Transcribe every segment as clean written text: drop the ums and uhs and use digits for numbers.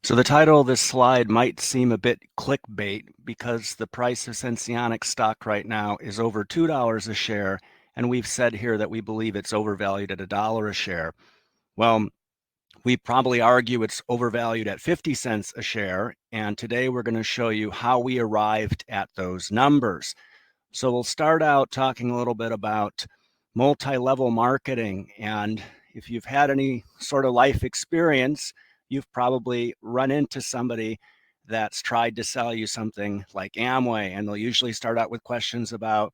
So the title of this slide might seem a bit clickbait because the price of Senseonics stock right now is over $2 a share, and we've said here that we believe it's overvalued at $1 a share. Well, we probably argue it's overvalued at 50 cents a share, and today we're going to show you how we arrived at those numbers. So we'll start out talking a little bit about multi-level marketing, and if you've had any sort of life experience, you've probably run into somebody that's tried to sell you something like Amway, and they'll usually start out with questions about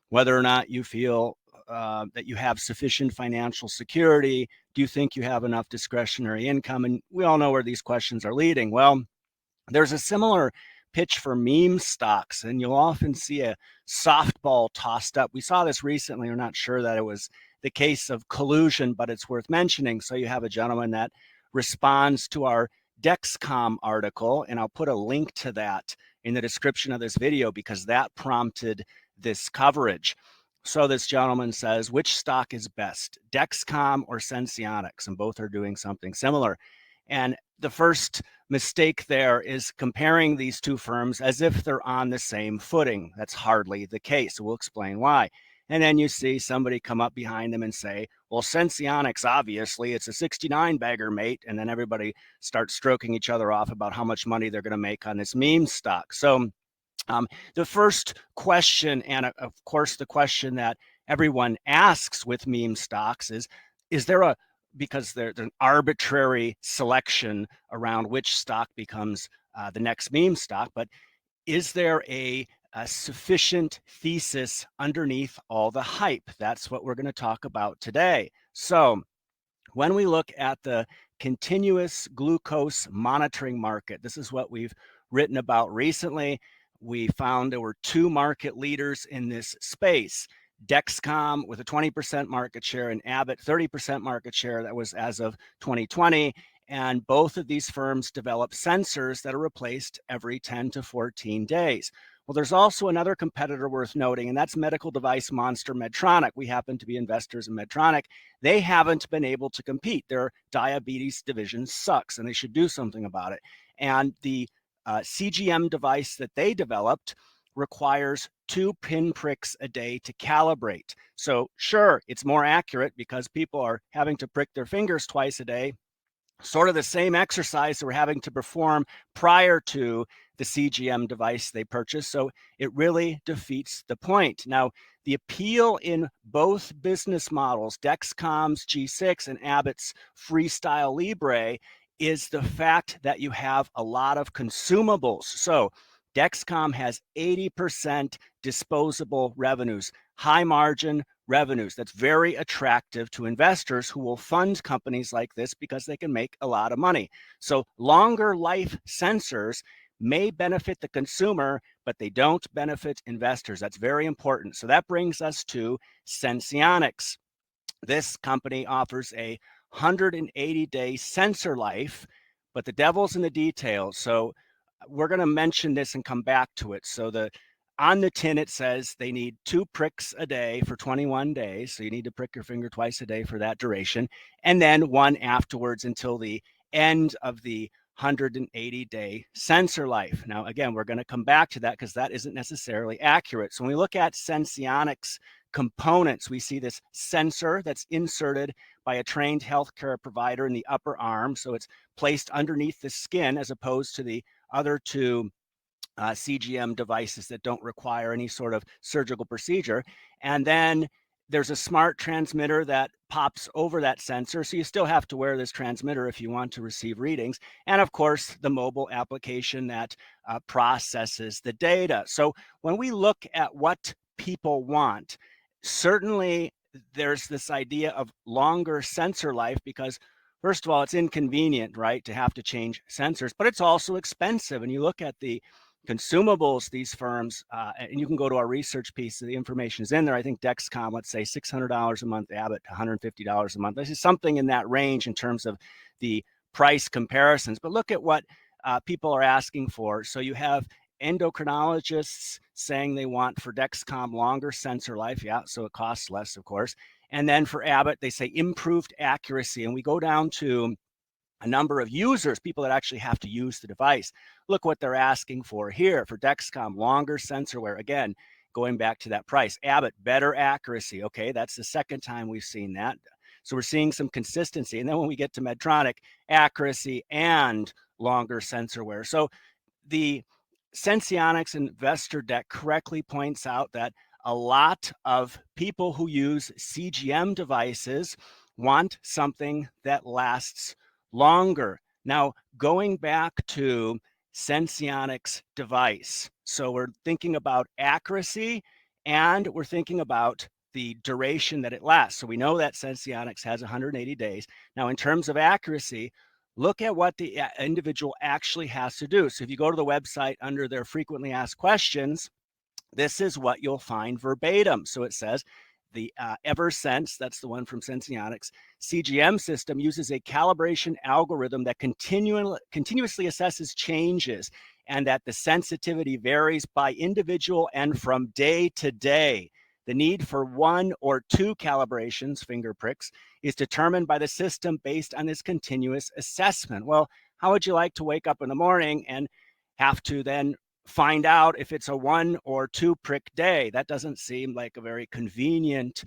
whether or not you feel that you have sufficient financial security. Do you think you have enough discretionary income? And we all know where these questions are leading. Well, there's a similar pitch for meme stocks, and you'll often see a softball tossed up. We saw this recently. We're not sure that it was the case of collusion, but it's worth mentioning. So you have a gentleman that responds to our Dexcom article, and I'll put a link to that in the description of this video because that prompted this coverage. So this gentleman says, which stock is best, Dexcom or Senseonics? And both are doing something similar. And the first mistake there is comparing these two firms as if they're on the same footing. That's hardly the case. We'll explain why. And then you see somebody come up behind them and say, well, Senseonics, obviously, it's a 69 bagger, mate. And then everybody starts stroking each other off about how much money they're going to make on this meme stock. So the first question, and of course, the question that everyone asks with meme stocks is there a, because there's an arbitrary selection around which stock becomes the next meme stock, but is there a sufficient thesis underneath all the hype? That's what we're going to talk about today. So when we look at the continuous glucose monitoring market, this is what we've written about recently. We found there were two market leaders in this space. Dexcom with a 20% market share and Abbott 30% market share. That was as of 2020. And both of these firms develop sensors that are replaced every 10 to 14 days. Well, there's also another competitor worth noting, and that's medical device monster Medtronic. We happen to be investors in Medtronic. They haven't been able to compete. Their diabetes division sucks, and they should do something about it. And the CGM device that they developed requires 2 pinpricks a day to calibrate. So sure, it's more accurate because people are having to prick their fingers twice a day, sort of the same exercise they were having to perform prior to the CGM device they purchased. So it really defeats the point. Now, the appeal in both business models, Dexcom's G6 and Abbott's Freestyle Libre, is the fact that you have a lot of consumables. So Dexcom has 80% disposable revenues, high margin revenues. That's very attractive to investors who will fund companies like this because they can make a lot of money. So longer life sensors may benefit the consumer, but they don't benefit investors. That's very important. So that brings us to Senseonics. This company offers a 180-day sensor life, but the devil's in the details. So we're going to mention this and come back to it. So on the tin, it says they need 2 pricks a day for 21 days. So you need to prick your finger twice a day for that duration. And then 1 afterwards until the end of the 180-day sensor life. Now, again, we're going to come back to that because that isn't necessarily accurate. So when we look at Senseonics components, we see this sensor that's inserted by a trained healthcare provider in the upper arm. So it's placed underneath the skin as opposed to the other two CGM devices that don't require any sort of surgical procedure. And then there's a smart transmitter that pops over that sensor. So you still have to wear this transmitter if you want to receive readings. And of course, the mobile application that processes the data. So when we look at what people want, certainly there's this idea of longer sensor life because first of all, it's inconvenient, right, to have to change sensors, but it's also expensive. And you look at the consumables, these firms, and you can go to our research piece, the information is in there. I think Dexcom, let's say $600 a month, Abbott, $150 a month. This is something in that range in terms of the price comparisons. But look at what people are asking for. So you have endocrinologists saying they want for Dexcom longer sensor life. Yeah, so it costs less, of course. And then for Abbott, they say improved accuracy. And we go down to a number of users, people that actually have to use the device. Look what they're asking for here. For Dexcom, longer sensor wear. Again, going back to that price. Abbott, better accuracy. Okay, that's the second time we've seen that. So we're seeing some consistency. And then when we get to Medtronic, accuracy and longer sensor wear. So the Senseonics investor deck correctly points out that a lot of people who use CGM devices want something that lasts longer. Now, going back to Senseonics device, so we're thinking about accuracy and we're thinking about the duration that it lasts. So we know that Senseonics has 180 days. Now, in terms of accuracy, look at what the individual actually has to do. So if you go to the website under their frequently asked questions, this is what you'll find verbatim. So it says the Eversense, that's the one from Senseonics, CGM system uses a calibration algorithm that continuously assesses changes and that the sensitivity varies by individual and from day to day. The need for one or two calibrations, finger pricks, is determined by the system based on this continuous assessment. Well, how would you like to wake up in the morning and have to then find out if it's a 1 or 2 prick day? That doesn't seem like a very convenient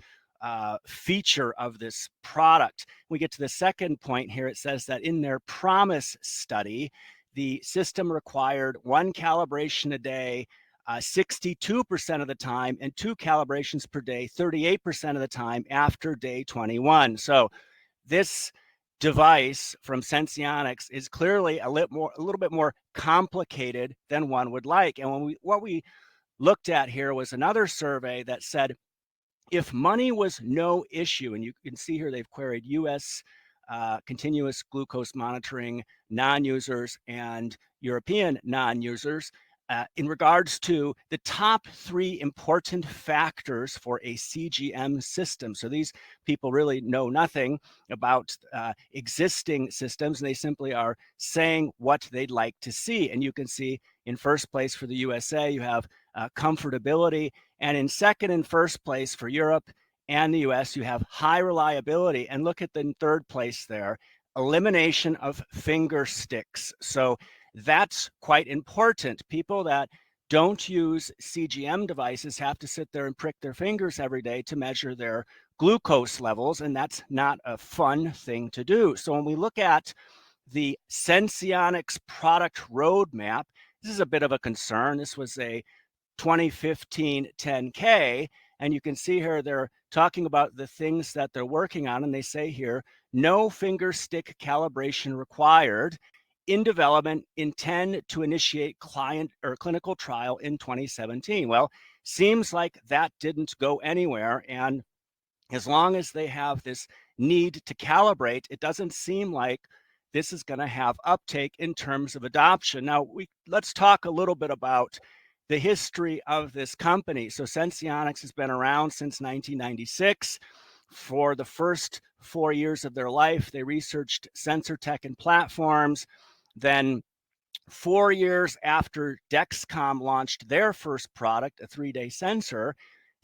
feature of this product. We get to the second point here. It says that in their PROMISE study, the system required 1 calibration a day 62% of the time, and 2 calibrations per day 38% of the time after day 21. So this device from Senseonics is clearly a little bit more complicated than one would like. And what we looked at here was another survey that said if money was no issue, and you can see here they've queried US continuous glucose monitoring non-users and European non-users, in regards to the top 3 important factors for a CGM system. So these people really know nothing about existing systems, and they simply are saying what they'd like to see. And you can see in first place for the USA, you have comfortability, and in second and first place for Europe and the US, you have high reliability. And look at the third place there, elimination of finger sticks. So that's quite important. People that don't use CGM devices have to sit there and prick their fingers every day to measure their glucose levels, and that's not a fun thing to do. So when we look at the Senseonics product roadmap, this is a bit of a concern. This was a 2015 10K, and you can see here they're talking about the things that they're working on, and they say here, no finger stick calibration required. In development, intend to initiate client or clinical trial in 2017. Well, seems like that didn't go anywhere. And as long as they have this need to calibrate, it doesn't seem like this is going to have uptake in terms of adoption. Now, let's talk a little bit about the history of this company. So Senseonics has been around since 1996. For the first 4 years of their life, they researched sensor tech and platforms. Then 4 years after Dexcom launched their first product, a 3-day sensor,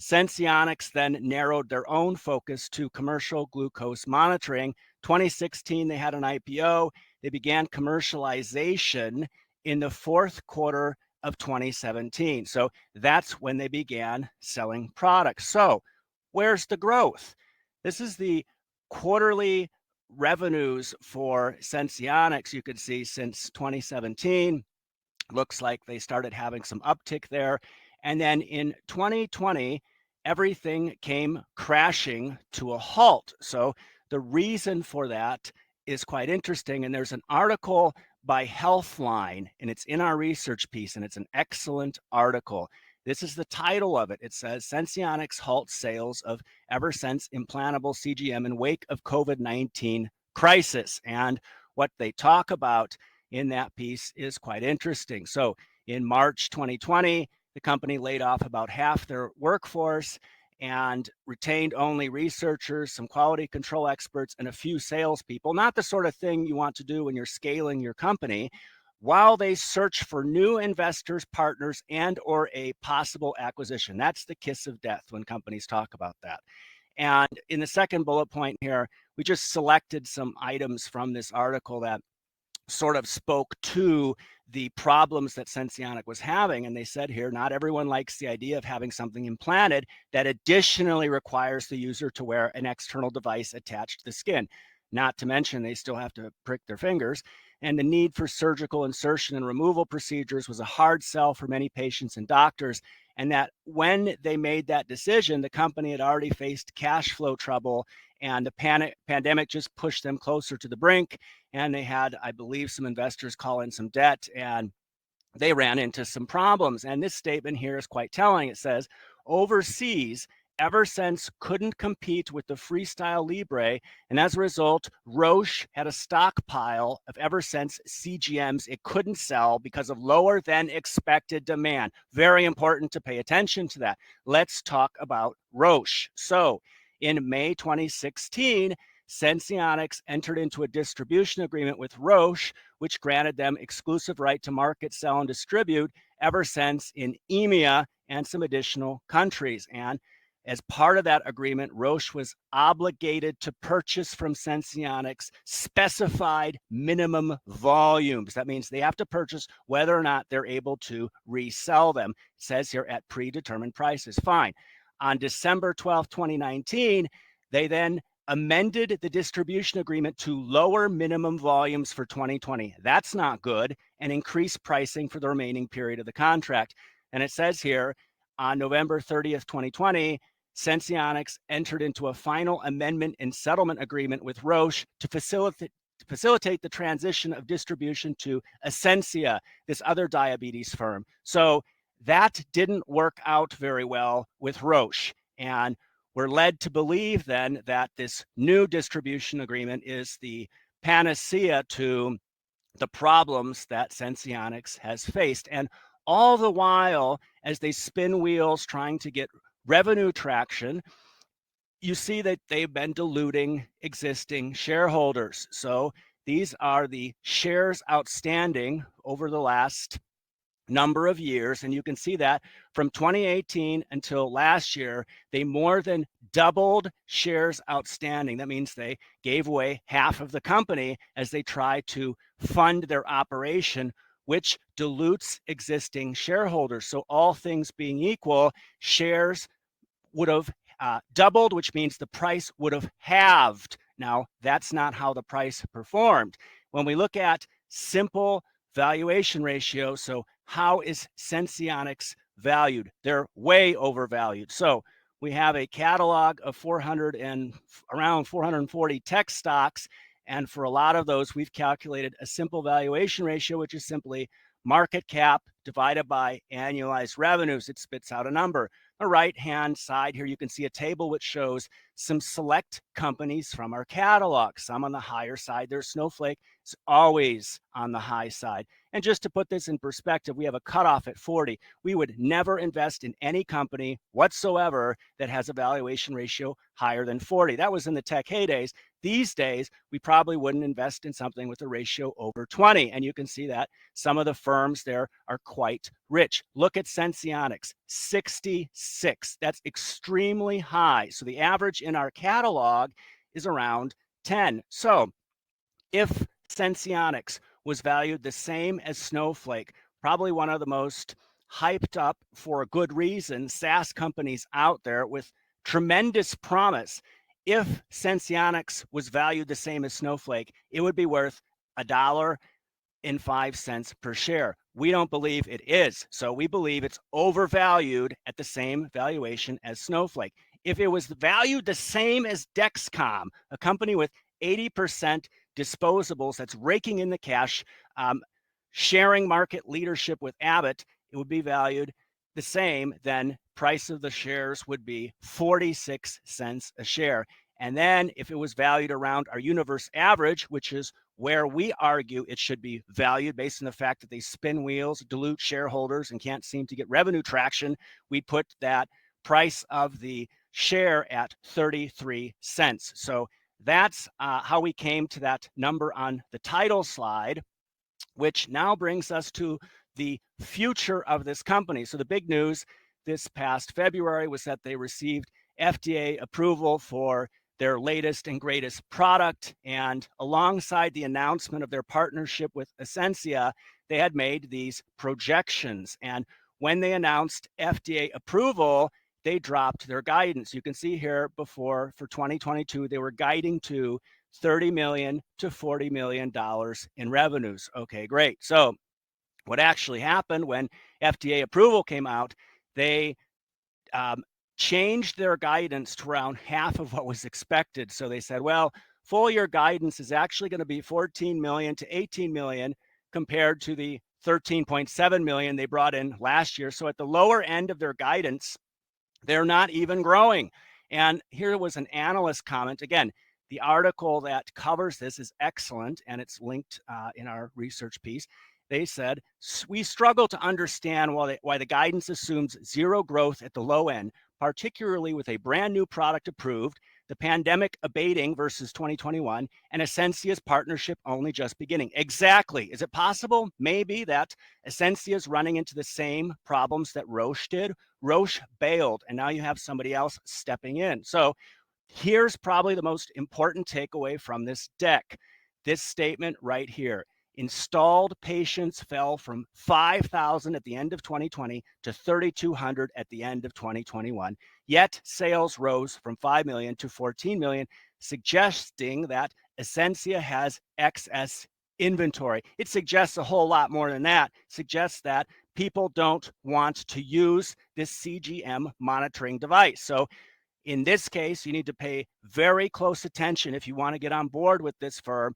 Senseonics then narrowed their own focus to commercial glucose monitoring. 2016, they had an IPO. They began commercialization in the fourth quarter of 2017. So that's when they began selling products. So where's the growth? This is the quarterly revenues for Senseonics. You can see since 2017, looks like they started having some uptick there. And then in 2020, everything came crashing to a halt. So the reason for that is quite interesting. And there's an article by Healthline, and it's in our research piece, and it's an excellent article. This is the title of it. It says, Senseonics halts sales of Eversense implantable CGM in wake of COVID-19 crisis. And what they talk about in that piece is quite interesting. So in March 2020, the company laid off about half their workforce and retained only researchers, some quality control experts, and a few salespeople. Not the sort of thing you want to do when you're scaling your company, while they search for new investors, partners, and or a possible acquisition. That's the kiss of death when companies talk about that. And in the second bullet point here, we just selected some items from this article that sort of spoke to the problems that Senseonics was having. And they said here, not everyone likes the idea of having something implanted that additionally requires the user to wear an external device attached to the skin. Not to mention, they still have to prick their fingers. And the need for surgical insertion and removal procedures was a hard sell for many patients and doctors. And that when they made that decision, the company had already faced cash flow trouble, and the pandemic just pushed them closer to the brink. And they had, I believe, some investors call in some debt, and they ran into some problems. And this statement here is quite telling. It says, overseas, Eversense couldn't compete with the Freestyle Libre, and as a result, Roche had a stockpile of Eversense CGMs it couldn't sell because of lower than expected demand. Very important to pay attention to that. Let's talk about Roche. So, in May 2016, Senseonics entered into a distribution agreement with Roche, which granted them exclusive right to market, sell, and distribute Eversense in EMEA and some additional countries. And as part of that agreement, Roche was obligated to purchase from Senseonics specified minimum volumes. That means they have to purchase whether or not they're able to resell them. It says here at predetermined prices. Fine. On December 12, 2019, they then amended the distribution agreement to lower minimum volumes for 2020. That's not good, and increase pricing for the remaining period of the contract. And it says here, on November 30th, 2020, Senseonics entered into a final amendment and settlement agreement with Roche to facilitate the transition of distribution to Ascensia, this other diabetes firm. So that didn't work out very well with Roche. And we're led to believe then that this new distribution agreement is the panacea to the problems that Senseonics has faced. And all the while, as they spin wheels trying to get revenue traction, you see that they've been diluting existing shareholders. So these are the shares outstanding over the last number of years, and you can see that from 2018 until last year, they more than doubled shares outstanding. That means they gave away half of the company as they try to fund their operation, which dilutes existing shareholders. So all things being equal, shares would have doubled, which means the price would have halved. Now, that's not how the price performed. When we look at simple valuation ratio, so how is Senseonics valued? They're way overvalued. So we have a catalog of around 440 tech stocks, and for a lot of those, we've calculated a simple valuation ratio, which is simply market cap divided by annualized revenues. It spits out a number. On the right-hand side here, you can see a table which shows some select companies from our catalog. Some on the higher side. There's Snowflake. It's always on the high side. And just to put this in perspective, we have a cutoff at 40. We would never invest in any company whatsoever that has a valuation ratio higher than 40. That was in the tech heydays. These days, we probably wouldn't invest in something with a ratio over 20. And you can see that some of the firms there are quite rich. Look at Senseonics, 66. That's extremely high. So the average in our catalog is around 10. So if Senseonics was valued the same as Snowflake, probably one of the most hyped up, for a good reason, SaaS companies out there with tremendous promise. If Senseonics was valued the same as Snowflake, it would be worth $1.05 per share. We don't believe it is. So we believe it's overvalued at the same valuation as Snowflake. If it was valued the same as Dexcom, a company with 80% disposables that's raking in the cash, sharing market leadership with Abbott, it would be valued the same. Then price of the shares would be 46 cents a share. And then if it was valued around our universe average, which is where we argue it should be valued based on the fact that they spin wheels, dilute shareholders, and can't seem to get revenue traction, we put that price of the share at 33 cents. So that's how we came to that number on the title slide, which now brings us to the future of this company. So the big news this past February was that they received FDA approval for their latest and greatest product. And alongside the announcement of their partnership with Ascensia, they had made these projections. And when they announced FDA approval, they dropped their guidance. You can see here before for 2022, they were guiding to $30 million to $40 million in revenues. Okay, great. So what actually happened when FDA approval came out, they changed their guidance to around half of what was expected. So they said, well, full year guidance is actually going to be 14 million to 18 million compared to the 13.7 million they brought in last year. So at the lower end of their guidance, they're not even growing. And here was an analyst comment. Again, the article that covers this is excellent, and it's linked in our research piece. They said, we struggle to understand why the guidance assumes zero growth at the low end, particularly with a brand new product approved, the pandemic abating versus 2021, and Ascensia's partnership only just beginning. Exactly. Is it possible maybe that Ascensia is running into the same problems that Roche did? Roche bailed, and now you have somebody else stepping in. So here's probably the most important takeaway from this deck. This statement right here. Installed patients fell from 5,000 at the end of 2020 to 3,200 at the end of 2021. Yet sales rose from 5 million to 14 million, suggesting that Ascensia has excess inventory. It suggests a whole lot more than that. It suggests that people don't want to use this CGM monitoring device. So in this case, you need to pay very close attention if you want to get on board with this firm.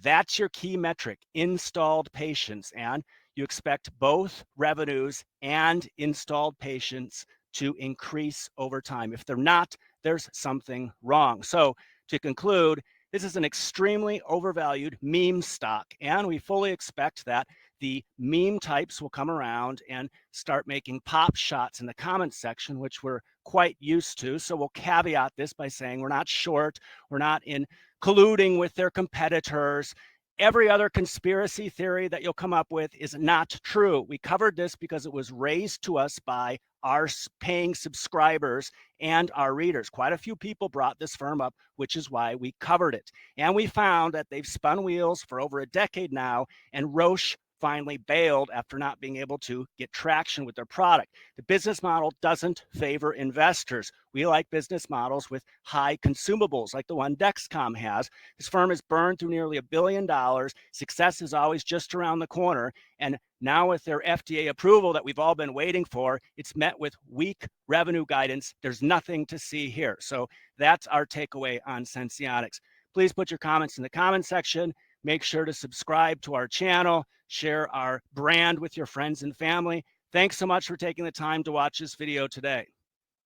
That's your key metric, installed patients, and you expect both revenues and installed patients to increase over time. If they're not, there's something wrong. So to conclude, this is an extremely overvalued meme stock, and we fully expect that the meme types will come around and start making pop shots in the comments section, which we're quite used to. So we'll caveat this by saying we're not short, we're not in colluding with their competitors. Every other conspiracy theory that you'll come up with is not true. We covered this because it was raised to us by our paying subscribers and our readers. Quite a few people brought this firm up, which is why we covered it. And we found that they've spun wheels for over a decade now, and Roche finally bailed after not being able to get traction with their product. The business model doesn't favor investors. We like business models with high consumables like the one Dexcom has. This firm has burned through nearly $1 billion. Success is always just around the corner. And now with their FDA approval that we've all been waiting for, it's met with weak revenue guidance. There's nothing to see here. So that's our takeaway on Senseonics. Please put your comments in the comment section. Make sure to subscribe to our channel, share our brand with your friends and family. Thanks so much for taking the time to watch this video today.